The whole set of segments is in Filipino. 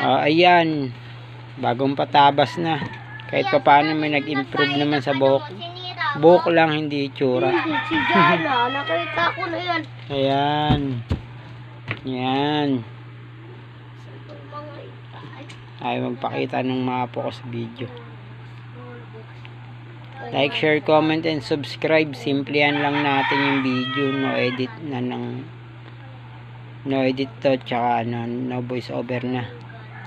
Ayan. Bagong patabas na. Kahit pa paano may nag-improve naman sa buhok. Buhok lang, hindi itsura. Si Jana, nakita ko na yan. Ayan. Yan. Ay magpakita ng mga po ko sa video. Like, share, comment, and subscribe. Simplihan lang natin yung video. No edit na ng no edit to, tsaka no voice over na.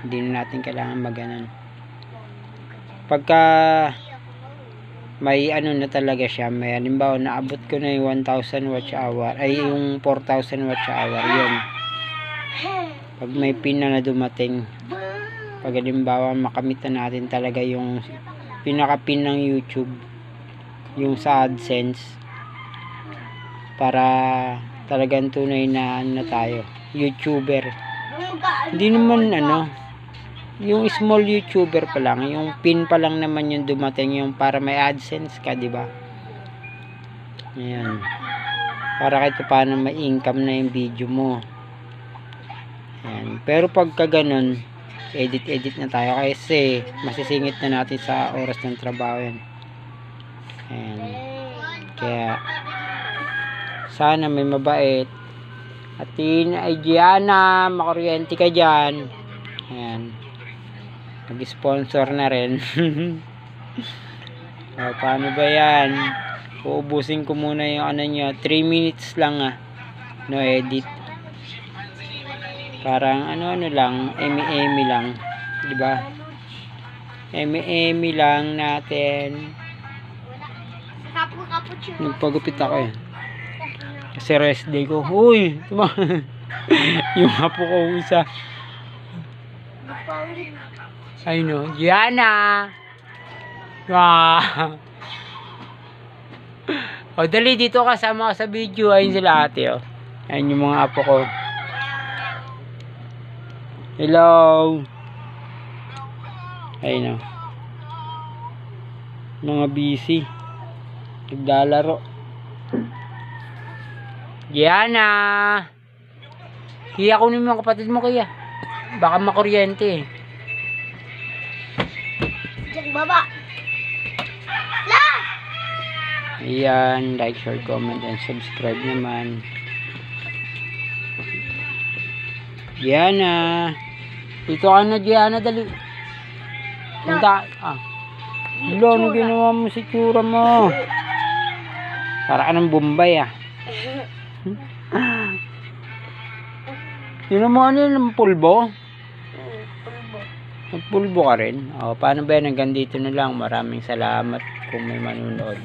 Hindi na natin kailangan maganan. Pagka may ano na talaga siya, may halimbawa naabot ko na yung 1,000 watch hour, ay yung 4,000 watch hour, yun. Pag may pin na dumating, pag halimbawa makamit na natin talaga yung pinaka-pin ng YouTube, yung sa AdSense, para talagang tunay na tayo, YouTuber. Hindi naman yung small YouTuber pa lang, yung pin pa lang naman yung dumating, yung para may AdSense ka, di ba? Ayan. Para kahit paano may income na yung video mo. Ayan. Pero pagka ganun, edit na tayo kasi masisingit na natin sa oras ng trabaho yan. Ayan. Kaya sana may mabait at ay Gianna, makuryente ka dyan. Ayan. Mag-sponsor na rin. Paano ba yan? Uubusin ko muna yung nyo, 3 minutes lang no edit. Parang lang, emi lang, di ba? Emi lang natin. Nagpagupit ako kasi rest day ko. Uy, yung hapo ko isa. Ay no, Gianna. O dali dito kasama ka sa video. Ayun sila ate Ayun yung mga apo ko. Hello. Ayun mga busy. Naglalaro. Gianna. Kaya kunin mo yung kapatid mo kaya. Baka makuryente Baba. La! Ayan, like, share, comment, and subscribe naman. Gianna. Dito ka na, Gianna, dali. Punta. Hello, ano ginawa mo sa tsura mo? Para ka ng Bombay Yun mo yung pulbo? Nagpulbo ka rin. Paano ba yan? Hanggang dito na lang. Maraming salamat kung may manunood.